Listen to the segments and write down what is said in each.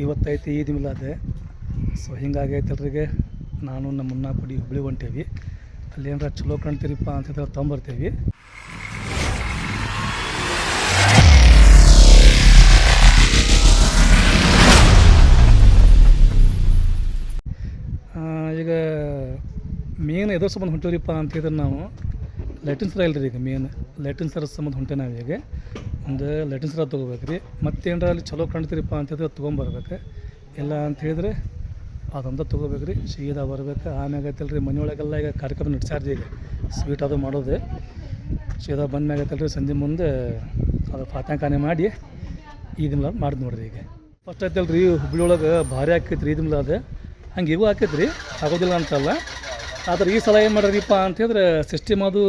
ಇವತ್ತೈತಿ Eid Milad. So ಹಿಂಗಾಗಿ ಐತಲ್ರಿಗೆ ನಾನು ನಮ್ಮ ಮುನ್ನ ಕುಡಿ ಹುಬ್ಳಿ ಹೊಂಟೇವಿ. ಅಲ್ಲಿ ಏನಾರ ಚಲೋ ಕಾಣ್ತೀರಿಪ್ಪ ಅಂತ ತೊಗೊಂಬರ್ತೀವಿ. ಈಗ ಮೇನ್ ಎದ್ರ ಸಂಬಂಧ ಹೊಂಟೇವ್ರಿಪ್ಪ ಅಂತಿದ್ರೆ ನಾವು ಲೈಟಿನ್ ಸರ ಇಲ್ರಿ. ಈಗ ಮೇನ್ ಲೈಟಿನ್ ಸರ ಸಂಬಂಧ ಹೊಂಟೆ ನಾವು ಈಗ ಒಂದು ಲೈಟಿನ್ ಸರ ತೊಗೋಬೇಕು ರೀ. ಮತ್ತೇನಾರ ಅಲ್ಲಿ ಚಲೋ ಕಾಣ್ತೀರಿಪ್ಪ ಅಂತಿದ್ರೆ ತೊಗೊಂಬರ್ಬೇಕು. ಇಲ್ಲ ಅಂತ ಹೇಳಿದ್ರೆ ಅದೊಂದು ತೊಗೋಬೇಕು ರೀ. ಸೀದಾ ಬರ್ಬೇಕು. ಆಮ್ಯಾಗ ಐತಲ್ರಿ ಮನೆಯೊಳಗೆಲ್ಲ ಈಗ ಕಾರ್ಯಕ್ರಮ ನಡೆಸ್ಯಾರ್ರಿ. ಈಗ ಸ್ವೀಟ್ ಅದು ಮಾಡೋದು ಸೀದಾ ಬಂದ ಮ್ಯಾಗ ಐತಲ್ರಿ ಸಂಜೆ ಮುಂದೆ ಅದು ಪಾತ್ಯಾಕಾನೆ ಮಾಡಿ ಈದ್ ಮಿಲಾದ್ ಮಾಡಿದ್ ನೋಡ್ರಿ. ಈಗ ಫಸ್ಟ್ ಐತಲ್ರಿ ಹುಬ್ಳಿ ಒಳಗೆ ಭಾರಿ ಆಕೈತ್ರಿ ಈದ್ ಮಿಲಾದ್. ಹಂಗೆ ಇವು ಹಾಕೈತ್ರಿ, ಆಗೋದಿಲ್ಲ ಅಂತಲ್ಲ. ಆದ್ರೆ ಈ ಸಲ ಏನು ಮಾಡ್ರಿಪ್ಪ ಅಂತೇಳಿದ್ರೆ ಸಿಸ್ಟಮ್ ಅದು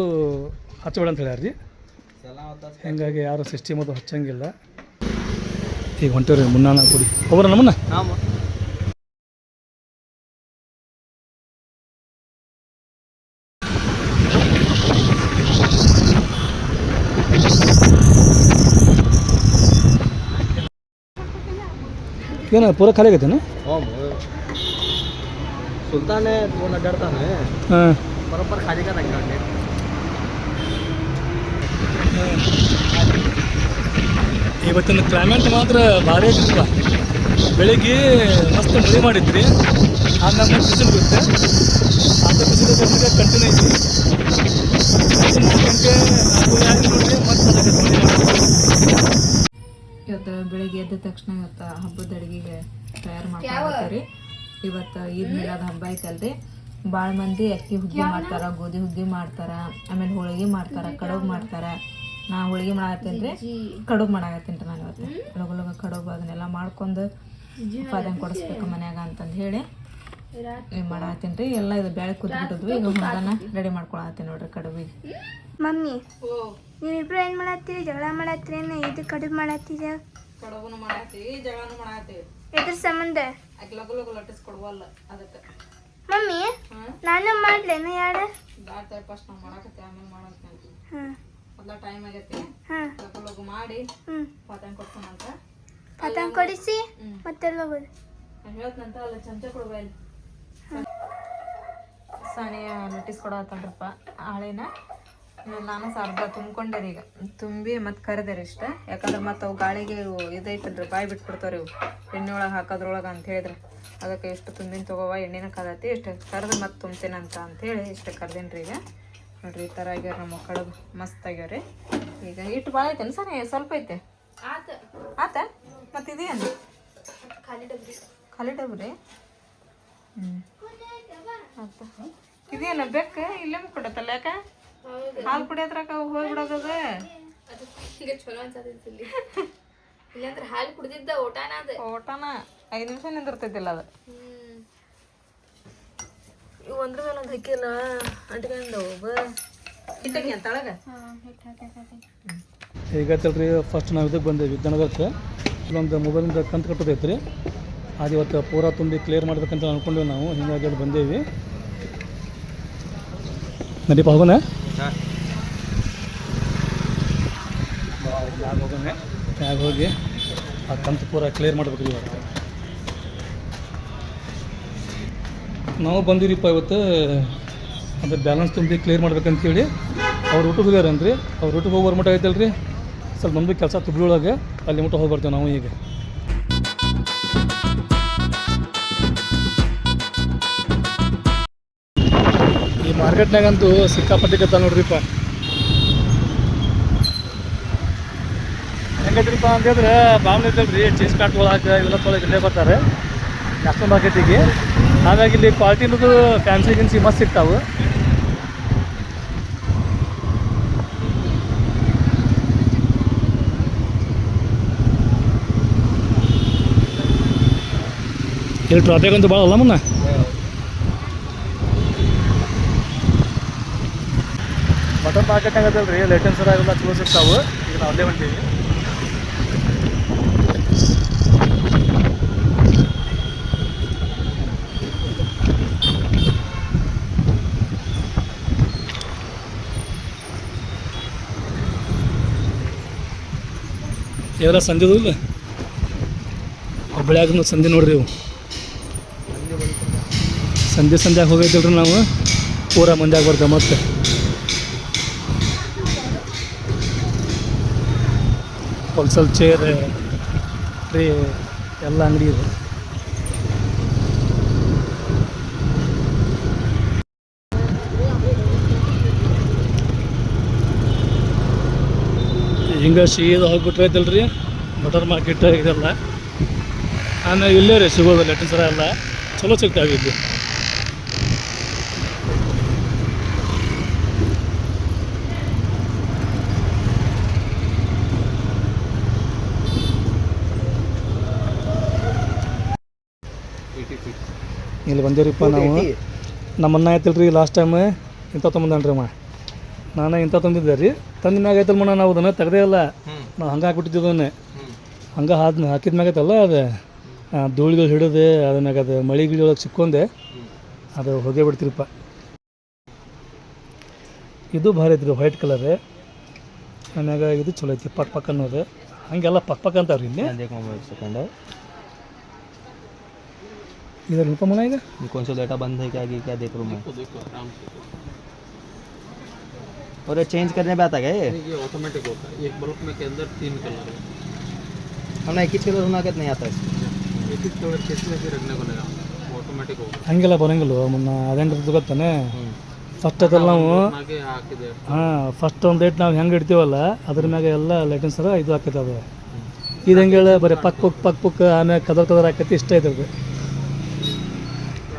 ಹಚ್ಚಬೇಡ ಅಂತ ಹೇಳ್ಯಾರ ರೀ. ಹೀಗಾಗಿ ಯಾರು ಸಿಸ್ಟಮ್ ಅದು ಹಚ್ಚಂಗಿಲ್ಲ. ಈಗ ಹೊಂಟೇವ್ರಿ ಮುನ್ನಾನ ಕುಡಿ ಹೋಗ್ರ ನಮ್ಮನ್ನ. ಏನು ಪೂರ ಖಾಲಿ ಆಗೈತೇನು? सुल्तान है वो न डरता है। हाँ बराबर खाली का रखा है। ಇವತ್ತಿನ ಕ್ಲೈಮೇಟ್ ಮಾತ್ರ ಭಾರಿ ಐತಿಪ್ಪ. ಬೆಳಿಗ್ಗೆ ಮಸ್ತ್ ಮಳೆ ಮಾಡಿದ್ರಿ, ಆಮೇಲೆ ಬಿಸಿಲು ಬಿಡುತ್ತೆ. ಅದು ಬಿಸಿಲು ಕಂಟಿನ್ಯೂ ಐತಿ. 3 ಗಂಟೆ 4 ನೋಡಿದ್ರೆ ಮತ್ತೆ ಇವತ್ತು ಬೆಳಿಗ್ಗೆ ಎದ್ದ ತಕ್ಷಣ ಇವತ್ತು ಹಬ್ಬದ ಅಡುಗೆಗೆ ತಯಾರು ಮಾಡ್ಕೊಳ್ತೀವಿ. ಇವತ್ತು ಈದ್ ಮಿಲಾದ್ ಹಬ್ಬ ಐತಲ್ರಿ. ಭಾಳ ಮಂದಿ ಅಕ್ಕಿ ಹುಗ್ಗಿ ಮಾಡ್ತಾರ, ಗೋಧಿ ಹುಗ್ಗಿ ಮಾಡ್ತಾರ, ಆಮೇಲೆ ಹೋಳಿಗೆ ಮಾಡ್ತಾರ, ಕಡುಬು ಮಾಡ್ತಾರ. ನಾ ಹೋಳಿಗೆ ಮಾಡತ್ತೀನಿ ರೀ, ಕಡುಬು ಮಾಡಾಕತ್ತೀನಿ ರೀ. ನಾನು ಇವತ್ತು ಲಗು ಕಡುಬು ಅದನ್ನೆಲ್ಲ ಮಾಡ್ಕೊಂಡು ಫಾದಂಗೆ ಕೊಡಿಸ್ಬೇಕು ಮನ್ಯಾಗ ಅಂತಂದು ಹೇಳಿ ಮಾಡತ್ತೀನಿ ರೀ. ಎಲ್ಲ ಇದು ಬೇಳೆ ಕುದ್ಬಿಟ್ಟಿದ್ವಿ. ಈಗ ಹುಂಗನ ರೆಡಿ ಮಾಡ್ಕೊಳತ್ತೀನಿ ನೋಡ್ರಿ ಕಡುಬಿಗೆ. ಮಮ್ಮಿ ನೀವಿಬ್ರು ಏನು ಮಾಡತ್ತೀರಿ? ಜಗಳ ಮಾಡತ್ತೀರಿ? ಇದು ಕಡುಬು ಮಾಡತ್ತೀರ? ಕಡುಬುನು ಮಾಡತ್ತೀವಿ, ಜಗಳನು ಮಾಡತ್ತೀವಿ. ಎದ್ರ ಸಂಬಂಧ? ಲಗು ಲಟ್ಟಿಸ್ಕೊಡ್ವಲ್ಲ ಅದಕ್ಕೆ. ಮಮ್ಮಿ ನಾನು ಮಾಡ್ಲೇನ? ಯಾರು ಬ್ಯಾಡ್ತಾರೆ ಫಸ್ಟ್ ನಾವು ಮಾಡಾಕತ್ತಿ, ಆಮೇಲೆ ಮಾಡಂತ. ಮೊದಲ ಟೈಮ್ ಆಗೈತಿ. ಲಗು ಮಾಡಿ ಪಾತಂಗ್ ಕೊಡ್ತಾನಂತ. ಪಾತಂಗ್ ಕೊಡಿಸಿ ಮತ್ತೆಲ್ಲ ಹೋಗೋದು. ನಾನು ಹೇಳ್ತಂತ ಅಲ್ಲಿ ಚಮಚ ಕೊಡ್ಬೇಡಿ. ಸಾಣಿ ಲಟ್ಟಿಸ್ಕೊಡತ್ತನ್ರಪ್ಪ ಹಾಳೆನ. ನಾನು ಅರ್ಧ ತುಂಬ್ಕೊಂಡೆ ರೀ. ಈಗ ತುಂಬಿ ಮತ್ತು ಕರೆದೆ ರೀ ಇಷ್ಟ. ಯಾಕಂದ್ರೆ ಮತ್ತು ಅವು ಗಾಳಿಗೆ ಇದೈತಲ್ರಿ, ಬಾಯಿ ಬಿಟ್ಬಿಡ್ತಾವ್ರಿ ಇವು ಎಣ್ಣೆ ಒಳಗೆ ಹಾಕೋದ್ರೊಳಗೆ ಅಂತ ಹೇಳಿದ್ರೆ. ಅದಕ್ಕೆ ಎಷ್ಟು ತುಂಬಿನ ತೊಗೋವ ಎಣ್ಣೆನ ಕದತಿ ಇಷ್ಟು ಕರೆದು ಮತ್ತು ತುಂಬ್ತೀನಂತ ಅಂಥೇಳಿ ಇಷ್ಟು ಕರ್ದೇನಿ ರೀ. ಈಗ ನೋಡ್ರಿ ಈ ಥರ ಆಗ್ಯಾರ ನಮ್ಮ ಕಡುಬು, ಮಸ್ತ್ ಆಗ್ಯಾವ್ರಿ. ಈಗ ಇಟ್ಟು ಭಾಳ ಐತೇನು ಸರ್? ಸ್ವಲ್ಪ ಐತೆ ಆತ. ಮತ್ತು ಇದೇನು ಖಾಲಿ ಡಬ್ರಿ? ಆತ. ಇದೇನು ಬೇಕು ಇಲ್ಲೇ ಕೊಡತ್ತಲ್ಲ? ಯಾಕೆ ಹಾಲು ಕುಡಿಯೋದ್ರಾಗ ಹೋಗ್ಬಿಡೋದದ. ಚಲೋ ಅನ್ಸತ್ತಿಲ್ಲ. ಇಲ್ಲಾಂದ್ರೆ ಹಾಲು ಕುಡ್ದಿದ್ದ ಓಟಾನ 5 ನಿಮಿಷ ನಿಂದಿರ್ತೈತಿಲ್ಲ ಅದು. ಇವು ಒಂದ್ರ ಮೇಲೆ ಒಂದು ಹಕ್ಕಿಲ್ಲ ಅಂಟ್ಕೊಂಡವು ಹಿಟ್ಟಕ್ಕೆ ಅಂತೊಳಗೆ. ಈಗತ್ತಲ್ರಿ ಫಸ್ಟ್ ನಾವು ಇದಕ್ಕೆ ಬಂದೇವಿ ವಿದ್ಯಾನಗರಕ್ಕೆ. ಇಲ್ಲೊಂದು ಮೊಬೈಲಿಂದ ಕಂತು ಕಟ್ಟೋದೈತೆ ರೀ. ಅದು ಇವತ್ತು ಪೂರಾ ತುಂಬಿ ಕ್ಲಿಯರ್ ಮಾಡ್ಬೇಕಂತ ಅಂದ್ಕೊಂಡೇವಿ ನಾವು. ಹೀಗಾಗಿ ಅದು ಬಂದೇವಿ. ನಡೀಪ ಹೋಗೋಣ. ಮ್ಯಾಗ ಹೋಗಿ ಆ ಕಂತು ಪೂರ ಕ್ಲಿಯರ್ ಮಾಡ್ಬೇಕ್ರಿ. ಇವತ್ತು ನಾವು ಬಂದಿರಿಪ್ಪ ಇವತ್ತು ಅದು ಬ್ಯಾಲೆನ್ಸ್ ತುಂಬಿ ಕ್ಲಿಯರ್ ಮಾಡ್ಬೇಕಂತೇಳಿ. ಅವ್ರು ಊಟಕ್ಕೆ ಹೋಗ್ಯಾರನ್ರಿ. ಅವ್ರು ಊಟಕ್ಕೆ ಹೋಗಿ ಬರ್ಮಟ ಐತಲ್ರಿ, ಸ್ವಲ್ಪ ನಮ್ಮದು ಕೆಲಸ ತುಬ್ಳಿಯೊಳಗೆ ಅಲ್ಲಿ ಮಟ್ಟ ಹೋಗಿ ಬರ್ತೇವೆ ನಾವು. ಈಗ ಈ ಮಾರ್ಕೆಟ್ನಾಗಂತೂ ಸಿಕ್ಕಾಪಟ್ಟಿ ಕತ್ತ ನೋಡ್ರಿಪ್ಪ. ಹೆಂಗೈತ್ರಿಪ್ಪ ಅಂತಂದ್ರೆ ಬಾಮ್ನ ಐತಲ್ರಿ, ಚೀಸ್ ಪ್ಯಾಟ್ ಒಳಗೆ ಇವೆಲ್ಲ ತೊಳಗೆ ಇಲ್ಲೇ ಬರ್ತಾರೆ ನ್ಯಾಷನಲ್ ಮಾರ್ಕೆಟಿಗೆ. ಹಾಗಾಗಿ ಇಲ್ಲಿ ಕ್ವಾಲಿಟಿ ಅನ್ನೋದು ಫ್ಯಾನ್ಸಿ ಗಿನ್ಸಿ ಮಸ್ತ್ ಸಿಗ್ತಾವೆ. ಇಲ್ಲಿ ಟ್ರಾಫಿಕ್ ಅಂತೂ ಭಾಳ ಅಲ್ಲ ಮುನ್ನ. ಬಟನ್ ಮಾರ್ಕೆಟ್ ಆಗತ್ತಲ್ರಿ, ಲೈಟನ್ ಸರ ಎಲ್ಲ ಚಲೋ ಸಿಗ್ತಾವೆ. ಈಗ ನಾವು ಅಲ್ಲೇ ಹೊಂಟೀವಿ. ಇವೆಲ್ಲ ಸಂಜೆದು ಇಲ್ಲ ಹುಬ್ಳ್ಯಾಗ ಸಂಧಿ ನೋಡ್ರಿ ಇವು ಸಂಧ್ಯಾಗ ಹೋಗೈತಿಲ್ರಿ ನಾವು ಪೂರ ಮಂದ್ಯಾಗ ಬರ್ತೇವೆ ಮತ್ತೆ ಹೋಲ್ಸೇಲ್ ಚೇರ್ ಟ್ರೇ ಎಲ್ಲ ಅಂಗಡಿ ಇದೆ. ಹಿಂಗೆ ಸೀದಾ ಹೋಗ್ಬಿಟ್ರೆ ಐತಲ್ರಿ ಬಟರ್ ಮಾರ್ಕೆಟ್ ಇದೆಲ್ಲ. ಆಮೇಲೆ ಇಲ್ಲೇ ರೀ ಸಿಗೋದು ಲೆಟ್ಟಿನ ಸರ ಎಲ್ಲ ಚಲೋ ಸಿಗ್ತಾವೆ ಇಲ್ಲಿ. ಇಲ್ಲಿ ಬಂದೇವ್ರಿಪ್ಪ ನಾವು. ನಮ್ಮನ್ನ ಆಯ್ತಲ್ರಿ ಲಾಸ್ಟ್ ಟೈಮ್ ಇಂಥ ತೊಗೊಂಬಂದನ್ರಿ ಅಮ್ಮ. ನಾನು ಇಂಥ ತಂದಿದ್ದೆ ರೀ. ತಂದ ಮ್ಯಾಗ ಐತಲ್ಲ ಮನ ನಾವು ಅದನ್ನು ತೆಗ್ದೇ ಇಲ್ಲ. ನಾವು ಹಂಗೆ ಹಾಕ್ಬಿಟ್ಟಿದ್ದೀವಿ ಅದನ್ನೇ. ಹಂಗೆ ಹಾಕಿದ ಮ್ಯಾಗ ಐತಲ್ಲ ಅದು ಧೂಳಿಗಳು ಹಿಡಿದು ಅದ್ರ ಮ್ಯಾಗ ಅದು ಮಳೆ ಗಿಳಿ ಒಳಗೆ ಸಿಕ್ಕೊಂಡೆ ಅದು ಹೋಗೇ ಬಿಡ್ತೀರಿಪ್ಪ. ಇದು ಭಾರಿ ಐತ್ರಿ ವೈಟ್ ಕಲರ್. ಆಮ್ಯಾಗ ಇದು ಚಲೋ ಐತಿ ಪಕ್ ಅನ್ನೋದು. ಹಂಗೆಲ್ಲ ಪಕ್ ಅಂತಾವ್ರಿ ಇಲ್ಲಿ. इधर रुपा मनाएगा कौन सा डाटा बंद है क्या देख रहा हूँ मैं। और ये चेंज करने पे आता है ये ऑटोमेटिक होता है। एक बल्ब में के अंदर 3 कलर है। हमें एक ही कलर होना क्या नहीं आता है। एक ही कलर किसमें से रखने को लगा ऑटोमेटिक होगा ಹಂಗೆಲ್ಲ ಬರಂಗಿಲ್ಲ ಮುನ್ನ ಅದೇಂಗೆ ಗೊತ್ತಾನೆ. ಫಸ್ಟ್ ಅದೆಲ್ಲ ನಾವು ಫಸ್ಟ್ ಒಂದು ಡೇಟ್ ನಾವು ಹೆಂಗೆ ಇಡ್ತೀವಲ್ಲ ಅದ್ರ ಮ್ಯಾಗ ಎಲ್ಲ ಲೈಟಿಂಗ್ ಸರ ಇದು ಹಾಕೈತೆ ಅದು. ಇದು ಹೆಂಗೆ ಹೇಳ ಬರೀ ಪಕ್ ಆಮ್ಯಾಗ ಕದರ್ ಹಾಕೈತಿ ಇಷ್ಟ ಐತೆ.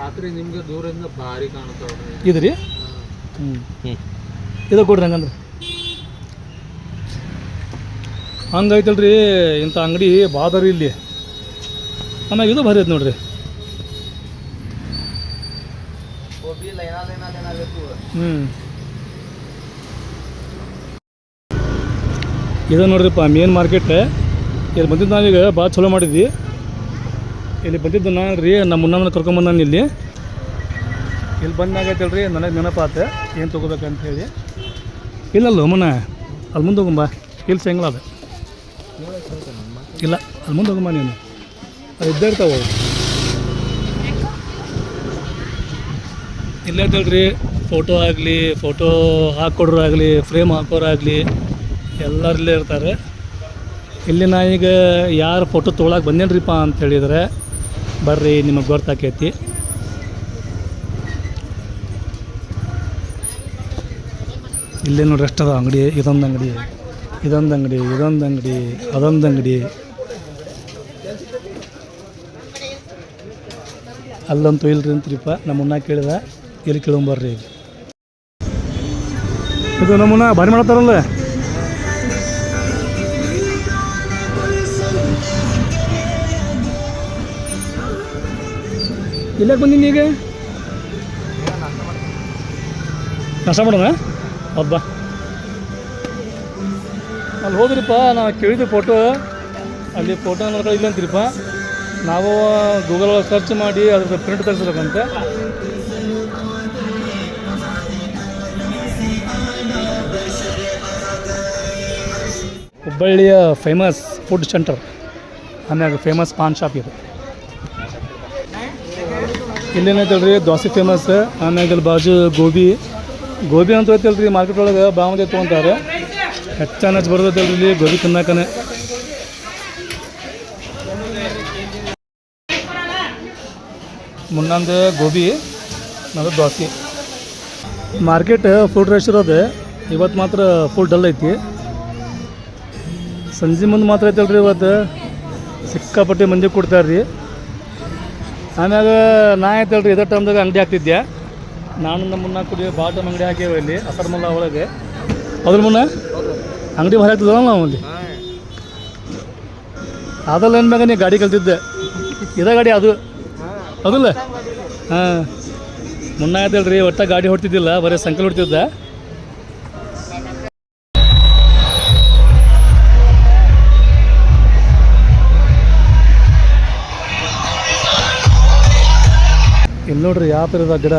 ರಾತ್ರಿ ನಿಮಗೆ ದೂರದಿಂದ ಭಾರಿ ಕಾಣುತ್ತೆ ಇದು ರೀ. ಇದು ಕೊಡ್ರಿ ಹಂಗಂದ್ರೆ ಹಂಗೈತಲ್ರಿ. ಇಂಥ ಅಂಗಡಿ ಬಾದರಿ ಇಲ್ಲಿ. ಆಮ್ಯಾಗ ಇದು ಭಾರಿ ಐತೆ ನೋಡ್ರಿ. ಇದು ನೋಡ್ರಿಪ್ಪ ಮೇನ್ ಮಾರ್ಕೆಟ್. ಇಲ್ಲಿ ಬಂದಿದ್ದು ನಾವೀಗ ಭಾಳ ಚಲೋ ಮಾಡಿದ್ವಿ. ಇಲ್ಲಿ ಬಂದಿದ್ದು ನಾನು ರೀ ನಮ್ಮ ಮುನ್ನಮ್ಮನ ಕರ್ಕೊಂಬಂದಾನ ಇಲ್ಲಿ ಬಂದಾಗೈತಲ್ರಿ ನನಗೆ ನೆನಪಾತ ಏನು ತೊಗೋಬೇಕಂತ ಹೇಳಿ. ಇಲ್ಲಲ್ಲ ಮುನ್ನ ಅಲ್ಲಿ ಮುಂದೆ ಹೋಗಂಬ ಇಲ್ಲಿ ಸೆಂಗ್ಲ ಅದು ಇಲ್ಲ ಅಲ್ಲಿ ಮುಂದೆ ಹೋಗಂಬ ನೀನು ಅದು ಇದ್ದೇ ಇರ್ತಾವೆ. ಇಲ್ಲೇ ಐತಲ್ರಿ ಫೋಟೋ ಆಗಲಿ ಫೋಟೋ ಹಾಕ್ಕೊಡ್ರು ಆಗಲಿ ಫ್ರೇಮ್ ಹಾಕೋರಾಗಲಿ ಎಲ್ಲರೂ ಇಲ್ಲೇ ಇರ್ತಾರೆ. ಇಲ್ಲಿ ನಾ ಈಗ ಯಾರು ಫೋಟೋ ತೊಗೊಳಕ್ಕೆ ಬಂದೇನ್ರಿಪ್ಪ ಅಂತ ಹೇಳಿದರೆ ಬರ್ರಿ ನಿಮಗೆ ಗೊತ್ತಾಕೈತಿ. ಇಲ್ಲೇ ನೋಡ್ರಿ ಎಷ್ಟು ಅದ ಅಂಗಡಿ. ಇದೊಂದು ಅಂಗಡಿ ಅದೊಂದು ಅಂಗಡಿ ಅಲ್ಲಂತೂ ಇಲ್ರಿ ಅಂತೀರಿಪ್ಪ. ನಮ್ಮನ್ನ ಕೇಳಿದ ಇಲ್ಲಿ ಕೇಳಂಬರ್ರಿ. ಇದು ನಮ್ಮನ್ನ ಭಾರಿ ಮಾಡತ್ತಾರಲ್ಲ. ಇಲ್ಲಕ್ಕೆ ಬಂದೀನಿ ಈಗ ನಾಷ್ಟ ಮಾಡೋಣ. ಹೌದು ಬಾ ಅಲ್ಲಿ ಹೋದ್ರಿಪ್ಪ. ನಾವು ಕೇಳಿದ್ವಿ ಫೋಟೋ ಅಲ್ಲಿ ಫೋಟೋ ನೋಡ್ಕೊಂಡು ಇಲ್ಲ ಅಂತೀರಿಪ್ಪ. ನಾವು ಗೂಗಲ್ ಒಳಗೆ ಸರ್ಚ್ ಮಾಡಿ ಅದ್ರ ಪ್ರಿಂಟ್ ತೆಗೆಸ್ಬೇಕಂತೆ. ಹುಬ್ಬಳ್ಳಿಯ ಫೇಮಸ್ ಫುಡ್ ಸೆಂಟರ್ ಆಮ್ಯಾಗ ಫೇಮಸ್ ಪಾನ್ ಶಾಪ್ ಇದು. ಇಲ್ಲೇನೈತಲ್ರಿ ದೋಸೆ ಫೇಮಸ್. ಆಮ್ಯಾಗ ಅಲ್ಲಿ ಬಾಜು ಗೋಬಿ ಅಂತ ಐತಲ್ರಿ ಮಾರ್ಕೆಟ್ ಒಳಗೆ ಬಾಮದೆ ತೊಗೊಂತಾರೆ. ಹೆಚ್ಚಾನ ಬರೋದೈತಲ್ರಿ ಇಲ್ಲಿ ಗೋಬಿ ತಿನ್ನಕನೆ. ಮುನ್ನೊಂದು ಗೋಬಿ ಅದು ದೋಸೆ. ಮಾರ್ಕೆಟ್ ಫುಲ್ ರಶ್ ಇರೋದು. ಇವತ್ತು ಮಾತ್ರ ಫುಲ್ ಡಲ್ ಐತಿ. ಸಂಜೆ ಮುಂದೆ ಮಾತ್ರ ಐತಲ್ರಿ ಇವತ್ತು ಸಿಕ್ಕಾಪಟ್ಟೆ ಮಂದಿ ಕೊಡ್ತಾರೆ ರೀ. ಆಮ್ಯಾಗ ನಾ ಐತಲ್ರಿ ಇದೇ ಟೈಮ್ದಾಗ ಅಂಗಡಿ ಹಾಕ್ತಿದ್ದೆ ನಾನು. ನಮ್ಮ ಮುನ್ನ ಕುಡಿಯೋ ಭಾಳ ಟೈಮ್ ಅಂಗಡಿ ಹಾಕ್ಯಾವ ಇಲ್ಲಿ ಅಸರ್ಮಲ್ಲ ಒಳಗೆ. ಅದ್ರ ಮುನ್ನ ಅಂಗಡಿ ಭಾಳ ಆಗ್ತದಲ್ಲ ನಾವು ಅಲ್ಲಿ. ಅದಲ್ಲ ಏನ್ಮ್ಯಾಗ ನೀ ಗಾಡಿ ಕಲ್ತಿದ್ದೆ ಇದೇ ಗಾಡಿ ಅದು ಅದಲ್ಲ. ಹಾಂ ಮುನ್ನ ಆಯ್ತಲ್ರಿ ಒಟ್ಟ ಗಾಡಿ ಹೊಡ್ತಿದ್ದಿಲ್ಲ ಬರೀ ಸಂಕಲ್ ಹೊಡ್ತಿದ್ದ. ಇಲ್ಲಿ ನೋಡ್ರಿ ಯಾವ ಥರದ ಗಿಡ.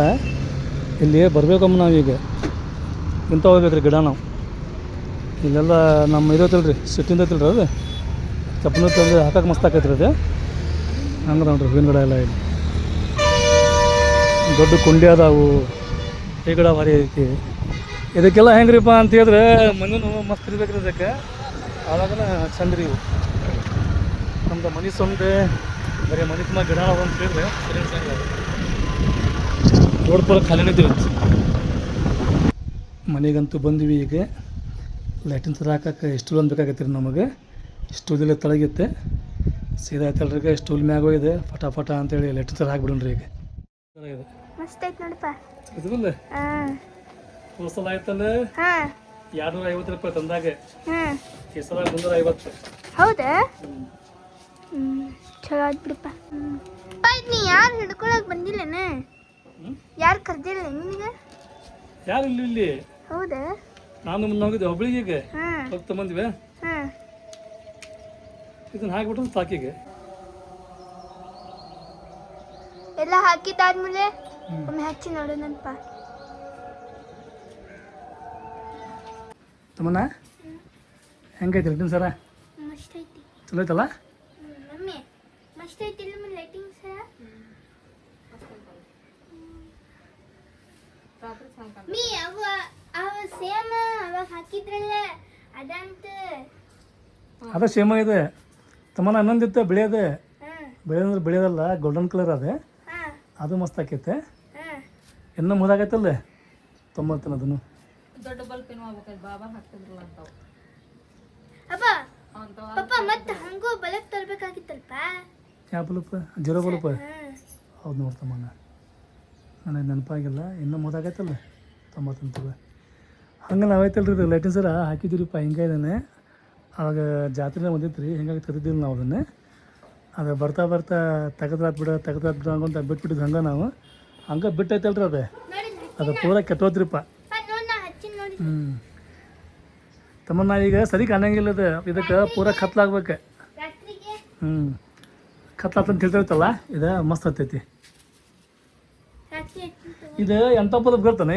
ಇಲ್ಲಿ ಬರ್ಬೇಕಮ್ಮ ನಾವೀಗ ಇಂಥ ಹೋಗ್ಬೇಕ್ರಿ ಗಿಡ ನಾವು. ಇಲ್ಲೆಲ್ಲ ನಮ್ಮ ಇದೈತಲ್ರಿ ಸಿಟ್ಟಿಂದ ಐತಲ್ರಿ ಅದು ಚಪ್ಪನ ತಂದು ಹಾಕಕ್ಕೆ ಮಸ್ತ್ ಆಕೈತ್ರಿ ಅದು. ಹಂಗೆ ನೋಡ್ರಿ ಹೂವಿನ ಗಿಡ ಎಲ್ಲ ಇಲ್ಲಿ ದೊಡ್ಡ ಕುಂಡಿ ಅದಾವು, ಈ ಗಿಡ ಭಾರಿ ಐತಿ. ಇದಕ್ಕೆಲ್ಲ ಹೆಂಗ್ರಿಪ್ಪ ಅಂತ ಹೇಳಿದ್ರೆ ಮನೇನು ಮಸ್ತ್ ಇರ್ಬೇಕ್ರಿ ಇದಕ್ಕೆ, ಆವಾಗನ ಚಂದ ರೀ ಇವು. ನಮ್ದು ಮನೆ ಸೊಂದೆ ಬರೀ ಮನೆ ತುಂಬ ಗಿಡ ಅವ ಅಂತ ಹೇಳಿದ್ರೆ ಸರಿ ಚಂದ ರೋಡ್ ಪೂರ ಖಾಲಿನೇ ಇದ್ದೀವಿ. ಮನೆಗಂತೂ ಬಂದ್ವಿ. ಈಗ ಲೈಟಿನ ಸರ ಹಾಕಕ್ಕೆ ಸ್ಟೂಲ್ ಒಂದು ಬೇಕಾಗತ್ತೆ ರೀ ನಮಗೆ. ಸ್ಟೂಲಿಲ್ಲ ತಳಗಿತ್ತೆ ಸೀದಾ ಆಯ್ತಲ್ರಿ, ಸ್ಟೂಲ್ ಮ್ಯಾಗ ಹೋಗಿದೆ ಫಟಾಫಟ ಅಂತೇಳಿ ಲೈಟಿನ ಸರ ಹಾಕ್ಬಿಡೋಣ್ರಿ. ಈಗ ಮಸ್ತ್ ಐತೆ ನೋಡಪ್ಪ. ಇದ್ರಲ್ಲ ಹಾಂ ಹೋಸಲ ಆಯ್ತಲ್ಲ ಹಾಂ 250 ರೂಪಾಯಿ ತಂದಾಗೆ, ಹಾಂ ಈ ಸಲ 350. ಹೌದಾ? ಚಲೋ ಆಯ್ತು ಬಿಡಪ್ಪ. ನೀ ಯಾರು ಹಿಡ್ಕೊಳಕ್ ಬಂದಿಲ್ಲನ? ಯಾರು ಕರ್ದಿಲ್ಲ ನಿನಗೆ? ಯಾರು ಇಲ್ಲಿ ಹೌದಾ? ನಾನು ಮುಂದೆ ಹೋಗಿದ್ದೆ ಹುಬ್ಳಿಗೆ, ಹಾಂ ಹೋಗ್ತಾ ಬಂದ್ವಿ. ಹಾಂ ಇದನ್ನ ಹಾಕ್ಬಿಟ್ಟು ಸಾಕಿಗೆ ಎಲ್ಲ ಹಾಕಿದ್ದಾದ್ಮೇಲೆ ಒಮ್ಮೆ ಹಚ್ಚಿ ನೋಡೋಣಪ್ಪ. ತಮ್ಮನ ಹೆಂಗೈತಿ ಲೈಟಿಂಗ್ ಸರ? ಮಸ್ತ್ ಐತಿ. ಚಲೋ ಐತಲ್ಲ? ಮಮ್ಮಿ ಮಸ್ತ್ ಐತಿ ಇಲ್ಲ ಲೈಟಿಂಗ್ ಸರ? ಮೀ ಅವ ಸೇಮ್ ಅವಾಗ ಹಾಕಿದ್ರಲ್ಲ ಅದಂತ ಅದ ಸೇಮ ಇದೆ ತಮ್ಮನ. ಇನ್ನೊಂದಿತ್ತು ಬೆಳೆಯೋದೆ, ಹಾಂ ಬೆಳೆಯೋದ್ರೆ ಬೆಳೆಯೋದಲ್ಲ, ಗೋಲ್ಡನ್ ಕಲರ್ ಅದೇ, ಹಾಂ ಅದು ಮಸ್ತ್ ಆಕೈತೆ. ಹಾಂ ಇನ್ನೂ ಮುದಾಗೈತಲ್ಲ ತೊಂಬತ್ತನ ಅದನ್ನು. ದೊಡ್ಡ ಬಲ್ಪ್ ಏನೋ ಆಗ್ಬೇಕಾದ್ರೆ ಬಾಬಾ ಹಾಕ್ತಿದ್ರಲ್ಲ ಅಂತಾವು. ಅಪ್ಪ ಪಪ್ಪ ಮತ್ತೆ ಹಂಗೂ ಬಲಕ್ ತರಬೇಕಾಗಿತ್ತಲ್ಪ. ಯಾವ ಬಲ್ಪ್? 0 ಬಲ್ಪ್. ಹಾಂ ಹೌದು ನೋಡ್ತಮ್ಮನ, ನನಗೆ ನೆನಪಾಗಿಲ್ಲ. ಇನ್ನೂ ಮುದಾಗೈತಲ್ಲ 90 ಹಂಗೆ ನಾವೈತಲ್ರಿ ಇದು ಲೈಟಿಂಗ್ ಸರ ಹಾಕಿದ್ದೀರಿಪ್ಪ. ಹಿಂಗೆ ಇದ್ದಾನೆ ಆವಾಗ ಜಾತ್ರೆ ಬಂದಿತ್ತು ರೀ, ಹಿಂಗಾಗಿ ತೆಗೆದಿಲ್ಲ ನಾವು ಅದನ್ನೇ. ಅದು ಬರ್ತಾ ಬರ್ತಾ ತೆಗೆದ್ರಾತ್ ಬಿಡ ಹಂಗಂತ ಬಿಟ್ಬಿಟ್ಟಿದ್ದು. ಹಂಗೆ ನಾವು ಹಂಗೆ ಬಿಟ್ಟೈತಲ್ರಿ ಅದು ಪೂರ ಕೆಟ್ಟೋದ್ರಿಪ್ಪ. ತಮ್ಮನ್ನ ಈಗ ಸರಿ ಕಾಣಂಗಿಲ್ಲ ಅದು, ಇದಕ್ಕೆ ಪೂರ ಕತ್ಲಾಗ್ಬೇಕು. ಕತ್ಲಾತಂತ ಹೇಳ್ತಿರ್ತಲ್ಲ, ಇದು ಮಸ್ತ್ ಹತ್ತೈತಿ. ಇದು ಎಂಥ ಬಲ್ಪ್ ಬರ್ತಾನೆ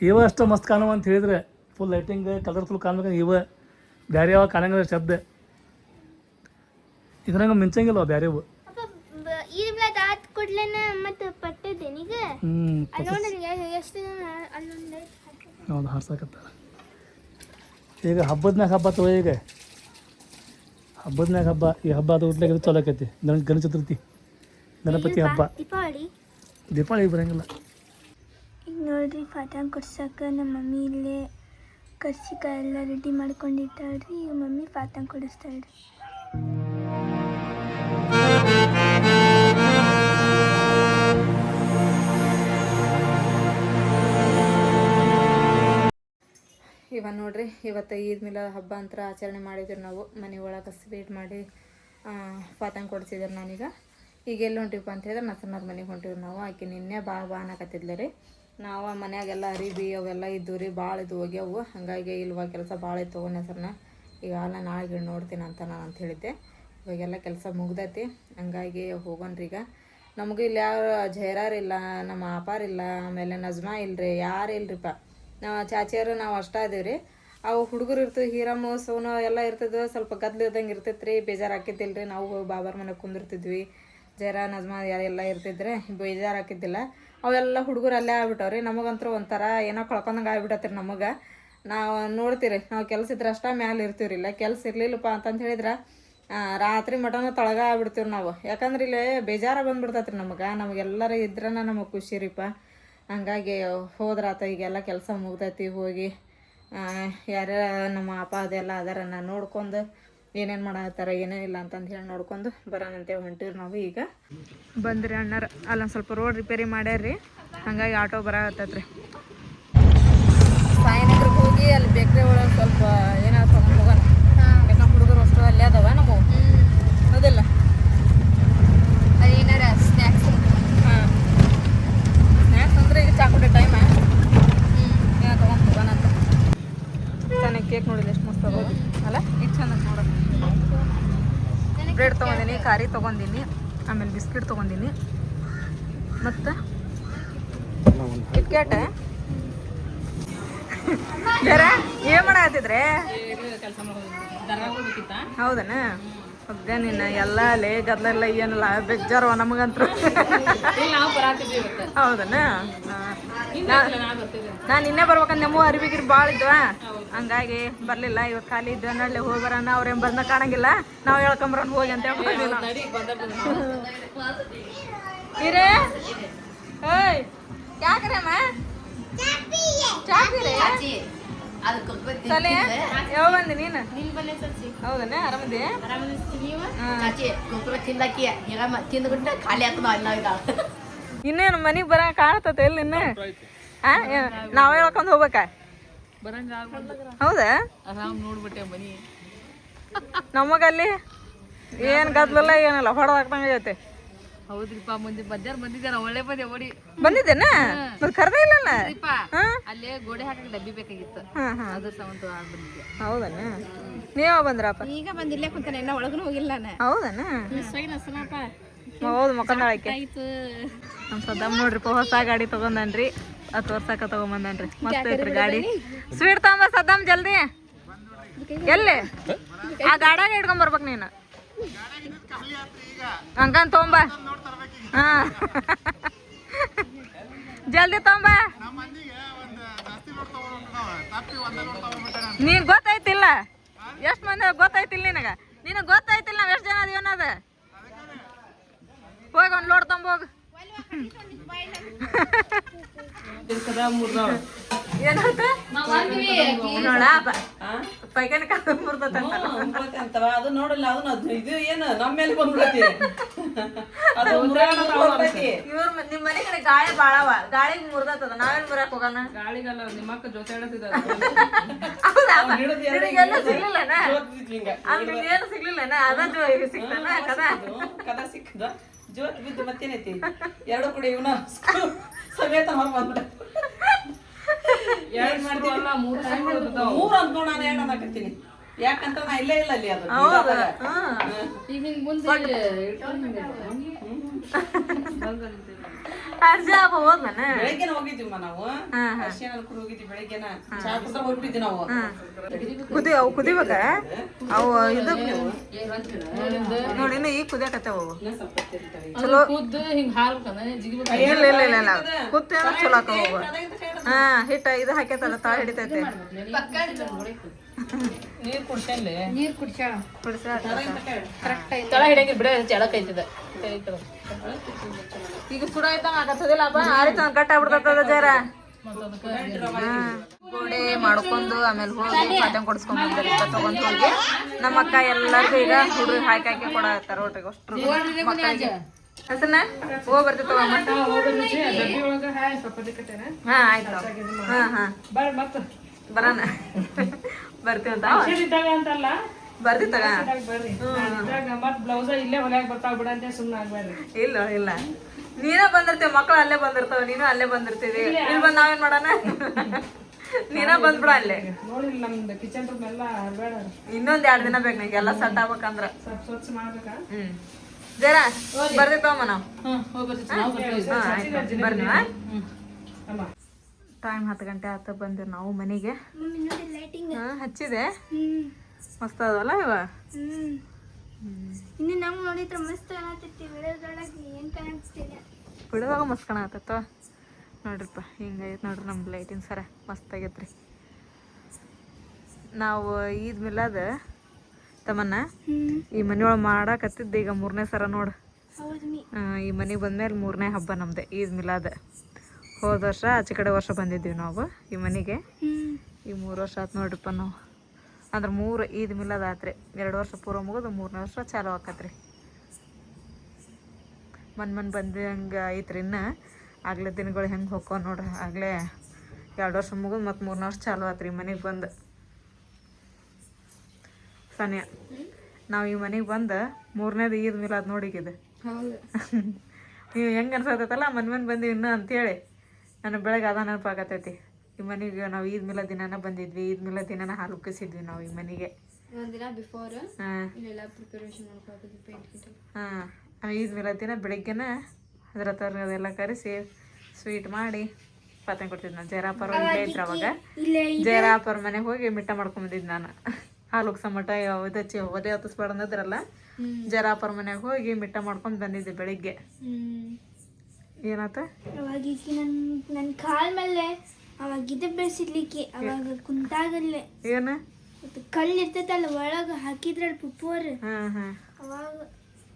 ಇವ ಅಷ್ಟು ಮಸ್ತ್ ಕಾಣುವ ಅಂತ ಹೇಳಿದ್ರೆ, ಫುಲ್ ಲೈಟಿಂಗ್ ಕಲರ್ಫುಲ್ ಕಾಣ್ಬೇಕು. ಇವ ಬೇರೆ ಯಾವ ಕಾಣಂಗಿಲ್ಲ ಶಬ್ದ, ಇದ್ರಾಗ ಮಿಂಚಂಗಿಲ್ಲ ಬೇರೆವು. ಹೌದು ಹಾರ್ಸಕತ್ತಾರ. ಈಗ ಹಬ್ಬದ್ನಾಗ ಹಬ್ಬ ತಗೋ, ಈಗ ಹಬ್ಬದ್ನಾಗ ಹಬ್ಬ. ಈ ಹಬ್ಬ ಅದು ಉಟ್ಲಾಗ ಚಲೋ ಆಕೈತಿ. ಗಣೇಶ ಚತುರ್ಥಿ, ಗಣಪತಿ ಹಬ್ಬ, ದೀಪಾವಳಿ ಬರಂಗಿಲ್ಲ. ಈಗ ನೋಡ್ರಿ ಪಾಠ ಕೊಡ್ಸಕ್ಕೆ ನಮ್ಮ ಮಮ್ಮಿ ಇಲ್ಲೇ ಕರ್ಸಿಕಾಯಿ ಎಲ್ಲ ರೆಡಿ ಮಾಡ್ಕೊಂಡಿಟ್ಟಾಳ್ರಿ. ಈಗ ಮಮ್ಮಿ ಪಾಠ ಕೊಡಿಸ್ತಾಳ್ರಿ. ಇವ ನೋಡ್ರಿ, ಇವತ್ತು ಈದ್ ಮಿಲಾದ್ ಹಬ್ಬ ಅಂತ ಆಚರಣೆ ಮಾಡಿದ್ರು ನಾವು. ಮನೆ ಒಳಗೆ ಸ್ವೀಟ್ ಮಾಡಿ ಪಾತಂಗ್ ಕೊಡಿಸಿದ್ರು. ನಾನೀಗ ಎಲ್ಲಿ ಹೊಂಟಿವಪ್ಪ ಅಂತ ಹೇಳಿದ್ರೆ ನಸರ್ನವ್ರ ಮನೆಗೆ ಹೊಂಟಿವ್ರಿ ನಾವು. ಆಕೆ ನಿನ್ನೆ ಬಾ ಅನ್ನಕತ್ತಿದ್ಲ ರೀ. ನಾವು ಮನ್ಯಾಗೆಲ್ಲ ಅರಿಬಿ ಅವೆಲ್ಲ ಇದ್ದು ರೀ, ಭಾಳ ಇದು ಹೋಗ್ಯಾವು. ಹಾಗಾಗಿ ಇಲ್ವಾ ಕೆಲಸ ಭಾಳ ಇತ್ತು ನಸರ್ನ. ಈಗ ಅಲ್ಲ ನಾಳೆಗೆ ನೋಡ್ತೀನಿ ಅಂತ ನಾನು ಅಂತ ಹೇಳಿದ್ದೆ. ಇವಾಗೆಲ್ಲ ಕೆಲಸ ಮುಗ್ದೈತಿ, ಹಂಗಾಗಿ ಹೋಗೋಣ್ರಿ. ಈಗ ನಮಗೂ ಇಲ್ಲಿ ಯಾರು ಜೈರಾರಿಲ್ಲ, ನಮ್ಮ ಅಪಾರಿಲ್ಲ, ಆಮೇಲೆ ನಜ್ಮಾ ಇಲ್ರಿ, ಯಾರು ಇಲ್ರಿಪ್ಪ. ನಾವು ಚಾಚಿಯರು ನಾವು ಅಷ್ಟ ಇದೀವಿ ರೀ. ಅವು ಹುಡುಗರು ಇರ್ತದೆ, ಹೀರಮ್ಮು ಸೋನು ಎಲ್ಲ ಇರ್ತದೆ. ಸ್ವಲ್ಪ ಗದ್ಲಿದ್ದಂಗೆ ಇರ್ತೈತೆ ರೀ, ಬೇಜಾರು ಹಾಕಿದ್ದಿಲ್ಲ ರೀ. ನಾವು ಹೋಗಿ ಬಾಬಾರ ಮನೆಗೆ ಕುಂದಿರ್ತಿದ್ವಿ. ಜೈರಾ ನಜ್ಮಾ ಎಲ್ಲ ಇರ್ತಿದ್ರೆ ಬೇಜಾರು ಹಾಕಿದ್ದಿಲ್ಲ. ಅವೆಲ್ಲ ಹುಡುಗರು ಅಲ್ಲೇ ಆಗ್ಬಿಟ್ಟವ್ರಿ. ನಮಗಂತೂ ಒಂಥರ ಏನೋ ಕಳ್ಕೊಂಡಂಗೆ ಆಗ್ಬಿಟ್ಟತ್ರಿ ನಮಗೆ. ನಾವು ನೋಡ್ತೀರಿ, ನಾವು ಕೆಲಸ ಇದ್ರೆ ಅಷ್ಟ ಮ್ಯಾಲೆ ಇರ್ತೀವ್ರಿ. ಇಲ್ಲ ಕೆಲಸ ಇರಲಿಲ್ಲಪ್ಪ ಅಂತಂದು ಹೇಳಿದ್ರೆ ರಾತ್ರಿ ಮಟನ ತಳಗ ಆಗ್ಬಿಡ್ತೀವಿ ನಾವು. ಯಾಕಂದ್ರೆ ಇಲ್ಲಿ ಬೇಜಾರ ಬಂದ್ಬಿಡ್ತೈತ್ರಿ ನಮಗೆಲ್ಲರೂ ಇದ್ರೆ ನಮಗೆ ಖುಷಿ ರೀಪ. ಹಂಗಾಗಿ ಹೋದ್ರಾತ. ಈಗೆಲ್ಲ ಕೆಲಸ ಮುಗ್ದೈತಿ. ಹೋಗಿ ಯಾರ್ಯಾರ ನಮ್ಮ ಅಪ್ಪ ಅದೆಲ್ಲ ಅದಾರ ನಾನು ನೋಡ್ಕೊಂಡು ಏನೇನು ಮಾಡತ್ತಾರ ಏನೇನಿಲ್ಲ ಅಂತಂದು ಹೇಳಿ ನೋಡ್ಕೊಂಡು ಬರೋಣಂತೆ ಹೊಂಟಿವ್ರಿ ನಾವು. ಈಗ ಬಂದ್ರಿ ಅಣ್ಣಾರ ಅಲ್ಲೊಂದು ಸ್ವಲ್ಪ ರೋಡ್ ರಿಪೇರಿ ಮಾಡ್ಯಾರ್ರಿ, ಹಂಗಾಗಿ ಆಟೋ ಬರತ್ತೈತ್ರಿ. ಸಾಯಿನಗರಿಗೆ ಹೋಗಿ ಅಲ್ಲಿ ಬೇಕ್ರಿ ಒಳಗೆ ಸ್ವಲ್ಪ ಏನಾದ್ರು ತೊಗೊಂಡು ಹೋಗೋಣ. ಯಾಕಂದ್ರೆ ಹುಡುಗರು ಅಷ್ಟು ಅಲ್ಲೇ ಅದಾವ ನಮ್ಮ. ಹೌದಿಲ್ಲ? ಅದೇನಾರ ಸ್ನ್ಯಾಕ್ಸ್. ಹಾಂ, ಸ್ನ್ಯಾಕ್ಸ್ ಅಂದರೆ ಈಗ ಚಾಕುಡಿ ಟೈಮ. ಏನೋ ತೊಗೊಂಡು ಹೋಗೋಣ ಅಂತ. ಚೆನ್ನಾಗಿ ಕೇಕ್ ನೋಡಿಲ್ಲ ಎಷ್ಟು ಮಸ್ತ್ ಅದ ಅಲ್ಲ? ಇದು ಚಂದ ನೋಡೋಣ. ಬ್ರೆಡ್ ತೊಗೊಂಡಿನಿ, ಖಾರಿ ತೊಗೊಂಡಿನಿ, ಆಮೇಲೆ ಬಿಸ್ಕಿಟ್ ತೊಗೊಂಡಿನಿ, ಮತ್ತು ಕಿಟ್ಕ್ಯಾಟ. ಯಾರ ಏನು ಮಾಡತ್ತಿದ್ರೆ? ಹೌದನ? ಹಗ್ಗ ನೀನು ಎಲ್ಲ ಅಲ್ಲೇ ಗದ್ಲೆಲ್ಲ ಏನಿಲ್ಲ ಬೇಜಾರು ನಮಗಂತೂ ಹೌದನ ನಾನು ನಿನ್ನೆ ಬರ್ಬೇಕಂತ ನಮ್ಮ ಅರಿವಿಗಿರಿ ಭಾಳ ಇದ್ವಾ ಹಂಗಾಗಿ ಬರಲಿಲ್ಲ ಇವತ್ತು ಖಾಲಿ ಇದ್ವಿ ನಳ್ಳಿ ಹೋಗಿ ಬರೋಣ ಅವ್ರೇನು ಬಂದ ಕಾಣಂಗಿಲ್ಲ ನಾವು ಹೇಳ್ಕೊಂಬರೋಣ ಹೋಗಿ ಅಂತ ಹೇಳ್ಕೊಂಡಿಲ್ಲ ಇರೇ ಏಯ್ ಯಾಕ್ರಮ್ಮ ಸಲೆ ಯಾವ ಬಂದಿ ನೀನು ಹೌದನ ಆರಾಮದಿ ಇನ್ನೇನು ಮನಿಗೆ ಬರ ಕಾಣ್ತತೆ ಎಲ್ಲಿ ಇನ್ನು ನಾವೇ ಹೇಳ್ಕೊಂಡ್ ಹೋಗ್ಬೇಕ ಹೌದಾ ನಮಗಲ್ಲಿ ಏನ್ ಗದ್ಲಲ್ಲ ಏನಲ್ಲ ಹೊಡೆದ ಹಾಕ್ದಂಗೈತೆ ಹೌದ್ರಿಪ್ಪ ಮುಂದೆ ಮಧ್ಯಾಹ್ನ ಬಂದಿದ್ದಾರ ಒಳ್ಳೆ ಬಂದೆ ಓಡಿ ಬಂದಿದ್ದೇನ ಮತ್ತೆ ಕರ್ದೇ ಇಲ್ಲಲ್ಲ ಅಲ್ಲೇ ಗೋಡೆ ಹಾಕಕ್ಕೆ ಡಬ್ಬಿ ಬೇಕಾಗಿತ್ತು ಅದ್ರ ಸಂಬಂಧ ಬಂದಿದ್ದೆ ಹೌದನ ನೀವ ಬಂದ್ರಪ್ಪ ಈಗ ಬಂದಿಲ್ಲೇ ಕುಂತಾನೆ ಇನ್ನ ಒಳಗೂ ಹೋಗಿಲ್ಲ ನಾನು ಹೌದನ ಹೌದು ಮಕ್ಕಳಾಳಕ್ಕೆ ನಮ್ಮ ಸದ್ದಮ್ಮ ನೋಡ್ರಿಪ್ಪ ಹೊಸ ಗಾಡಿ ತಗೊಂಡನ್ರಿ 10 ವರ್ಷಕ್ಕ ತಗೊಂಬಂದನ್ರಿ ಮಸ್ತ್ ಐತ್ರಿ ಗಾಡಿ ಸ್ವೀಟ್ ತಗೊಂಬ ಸದ್ದಮ್ಮ ಜಲ್ದಿ ಎಲ್ಲಿ ಆ ಗಾಡ್ಯಾಗ ಇಟ್ಕೊಂಡ್ ಬರ್ಬೇಕು ನೀನು ಹಂಗನ್ ತಗೊಂಬ ಹಾ ಜಲ್ದಿ ತಗೊಂಬ ನೀನ್ ಗೊತ್ತೈತಿಲ್ಲ ಎಷ್ಟ್ ಮಂದಿ ಗೊತ್ತೈತಿಲ್ಲ ನಿನಗ ಗೊತ್ತೈತಿಲ್ಲ ನಾವ್ ಎಷ್ಟ್ ಜನ ಅದೀವಿ ಅನ್ನೋದು ಹೋಗಿ ಒಂದ್ ಲೋಡ್ ತೊಂಬೋಗ್ ಏನಂತ ನೋಡ ಪೈಕಾನಿ ಕಾಲ ಮುರ್ದತ್ತಂತವ ಅದು ನೋಡಲ್ಲ ಅದನ್ನ ಇದು ಏನು ನಮ್ಮ ಮೇಲೆ ಬಂದ್ಬಿಡತಿ ಇವ್ರ ನಿಮ್ ಮನೆ ಕಡೆ ಗಾಳಿ ಬಾಳವ ಗಾಳಿಗೆ ಮುರ್ದತ್ತದ ನಾವೇನ್ ಮುರಕ್ ಹೋಗೋಣ ಗಾಳಿಗಲ್ಲ ನಿಮ್ಮಕ್ಕ ಜೊತೆ ನಿನಗೆಲ್ಲ ಸಿಗ್ಲಿಲ್ಲನ ಏನು ಸಿಗ್ಲಿಲ್ಲನ ಅದ ಸಿಗ್ತಾನ ಕದ ಸಿಕ್ಕದ ಜೋತ್ ಬಿದ್ದು ಮತ್ತೇನೈತಿ ಎರಡು ಕೂಡ ಇವನ ಸಮೇತ ಹೊರ ಬಂದ್ಬಿಡ ಮೂರು ಅಂದ್ಕೊಂಡು ನಾನು ಎರಡು ಅನ್ನಕತ್ತೀನಿ ಯಾಕಂತ ನಾ ಇಲ್ಲೇ ಇಲ್ಲ ಅಲ್ಲಿ ಅದು ಹೋದ್ಲನ ಬೆಳಗ್ಗೆನ ಹೋಗಿದ್ದೀವಿ ನಾವು ಅರ್ಶಿನ ಅನ್ಕೊಂಡು ಹೋಗಿದ್ವಿ ಬೆಳಗ್ಗೆನ ಚಾ ಕುಡ್ದ ಹೋಗ್ಬಿಟ್ಟಿದ್ವಿ ನಾವು ಅವು ಕುದಿಬೇಕ ಅವು ಇದು ನೋಡಿ ಈಗ ಕುದಿಯಕತ್ತವ ಚಲೋ ಇಲ್ಲ ಇಲ್ಲ ಇಲ್ಲ ಇಲ್ಲ ಕುತ್ತ ಚಲೋ ಆಕವ ಹಾ ಹಿಟ್ಟ ಇದು ಹಾಕೈತಲ್ಲ ತಾ ಹಿಡಿತೈತೆ ನೀರ್ ಕುಡ್ಸಲ್ಲೇ ತಳ ಹಿಡಂಗಿಲ್ಲ ಬಿಡ ಚಳಕೈತದ ಈಗ ಸುಡ ಆಯ್ತಂಗ ಆಗತ್ತದಿಲ್ಲಪ್ಪ ಆರಿತ ಗಟ್ಟ ಆಗ್ಬಿಡ್ತದ ಜರ ಗೋಡೆ ಮಾಡ್ಕೊಂಡು ಆಮೇಲೆ ಹೋಗಿ ಪಾತ್ಯಂಗ್ ಕೊಡ್ಸ್ಕೊಂಡ್ ಬಂದ್ರೆ ತಗೊಂಡ್ ಹೋಗಿ ನಮ್ಮ ಅಕ್ಕ ಎಲ್ಲರಿಗೂ ಈಗ ಹುಡುಗ ಹಾಕಿ ಹಾಕಿ ಕೊಡತ್ತಾರ ಒಟ್ಟಿಗೆ ಅಷ್ಟ್ರು ಮಕ್ಕಳಿಗೆ ಹಸನ ಹೋಗಿ ಬರ್ತೀವಿ ತಗೊಂಡ್ ಹಾ ಆಯ್ತು ಹಾ ಹಾ ಬರೋಣ ಬರ್ತೀವಂತ ಬರ್ತಿ ತಗ ಇಲ್ಲ ಇಲ್ಲ ನೀನ ಬಂದಿರ್ತೀವಿ ಮಕ್ಳು ಅಲ್ಲೇ ಬಂದಿರ್ತಾವ ನೀನು ಅಲ್ಲೇ ಬಂದಿರ್ತೀವಿ ಇಲ್ಲಿ ಬಂದ್ ನಾವೇನ್ ಮಾಡೋಣ ನೀನ ಬಂದ್ಬಿಡ ಅಲ್ಲೇ ಇನ್ನೊಂದ್ 2 ದಿನ ಬೇಕು ನಂಗೆ ಎಲ್ಲ ಸೆಟ್ ಆಗ್ಬೇಕಂದ್ರ ಜರ ಬರ್ದಿತ್ತವಮ್ಮ ನಾವು ಬರ್ನಿ ಟೈಮ್ 10 ಗಂಟೆ ಆತ ಬಂದಿರ್ ನಾವು ಮನೆಗೆ ಹಚ್ಚಿದೆ ಮಸ್ತ್ ಅದಲ್ಲ ಇವ ಇನ್ನು ನಮ್ಗೆ ನೋಡಿದ್ರೆ ಮಸ್ತ್ ಕಾಣತೈತಿ ವಿಡಿಯೋದೊಳಗೆ ಏನು ಕಾಣಿಸ್ತಿಲ್ಲ ಬಿಡೋದಾಗ ಮಸ್ತ್ ಕಾಣತ್ತ ನೋಡ್ರಿಪ್ಪ ಹಿಂಗೈತೆ ನೋಡ್ರಿ ನಮ್ಮ ಲೈಟಿನ ಸರ ಮಸ್ತ್ ಆಗೈತ್ರಿ ನಾವು ಈದ್ ಮಿಲಾದ ತಮ್ಮನ್ನ ಈ ಮನೆಯೊಳಗೆ ಮಾಡಾಕತ್ತಿದ್ದೆ ಈಗ 3ನೇ ಸರ ನೋಡು ಈ ಮನೆಗೆ ಬಂದ್ಮೇಲೆ 3ನೇ ಹಬ್ಬ ನಮ್ದು ಈದ್ ಮಿಲಾದ ಹೋದ ವರ್ಷ ಆಚೆ ಕಡೆ ವರ್ಷ ಬಂದಿದ್ವಿ ನಾವು ಈ ಮನೆಗೆ ಈ 3 ವರ್ಷ ಆಯ್ತು ನೋಡ್ರಿಪ್ಪ ನಾವು ಅಂದ್ರೆ 3 ಈದ್ ಮಿಲಾದ್ ಆತ್ರಿ 2 ವರ್ಷ ಪೂರ್ವ ಮುಗಿದು 3ನೇ ವರ್ಷ ಚಾಲು ಆಕತ್ರಿ ಮನ್ ಬಂದಂಗೆ ಐತ್ರಿ ಇನ್ನು ಆಗ್ಲೇ ದಿನಗಳು ಹೆಂಗೆ ಹೋಗ್ಕೊ ನೋಡ್ರಿ ಆಗಲೇ 2 ವರ್ಷ ಮುಗಿದು ಮತ್ತು 3ನೇ ವರ್ಷ ಚಾಲು ಆತ್ರಿ ಮನೆಗೆ ಬಂದು ಸನ್ಯ ನಾವು ಈ ಮನೆಗೆ ಬಂದು 3ನೇದು ಈದ್ ಮಿಲಾದ್ ನೋಡಿಗಿದೆ ನೀವು ಹೆಂಗೆ ಅನ್ಸತ್ತೈತಲ್ಲ ಮನ್ ಬಂದೀವಿ ಇನ್ನೂ ಅಂತೇಳಿ ನನಗೆ ಬೆಳಗ್ಗೆ ಅದ ನೆನಪಾಗತೈತಿ ಈ ಮನೆಗೆ ನಾವು ಈದ್ ಮಿಲಾದ್ ದಿನಾನ ಬಂದಿದ್ವಿ ಈದ್ ಮಿಲಾದ್ ದಿನಾನ ಹಾಲು ಉಕ್ಕಿಸಿದ್ವಿ ನಾವು ಈ ಮನೆಗೆ ಹಾಂ ಈದ್ ಮಿಲಾದ್ ದಿನ ಬೆಳಿಗ್ಗೆನ ಅದ್ರ ಅದೆಲ್ಲ ಕರೆಸಿ ಸ್ವೀಟ್ ಮಾಡಿ ಪಾತ್ರೆ ಕೊಡ್ತಿದ್ದೆ ನಾನು ಜಯರಾಪರ್ ಇಲ್ಲೇ ಇದ್ರು ಅವಾಗ ಜಯರಾಪರ್ ಮನೆಗೆ ಹೋಗಿ ಮಿಟ್ಟ ಮಾಡ್ಕೊಂಬಂದಿದ್ದು ನಾನು ಹಾಲು ಉಕ್ಸ ಮಟ್ಟ ಒದೆ ಹತ್ತಿಸ್ಬಾರ್ದು ಅಂದಿದ್ರಲ್ಲ ಜರಾಪರ ಮನ್ಯಾಗ ಹೋಗಿ ಮಿಟ್ಟ ಮಾಡ್ಕೊಂಡ್ ಬಂದಿದ್ದೆ ಬೆಳಿಗ್ಗೆ. ಏನಾತ? ಅವಾಗ ಈಗ ನನ್ನ ಕಾಲ ಮೇಲೆ ಅವಾಗ ಇದು ಬೆಳೆಸಿಡ್ಲಿಕ್ಕೆ ಅವಾಗ ಕುಂತಾಗಲ್ಲೇ ಏನ ಕಲ್ಲು ಇರ್ತೈತಲ್ಲ ಒಳಗೆ ಹಾಕಿದ್ರಲ್ಲ ಪುಪ್ಪೋರು ಹಾ ಹಾ ಅವಾಗ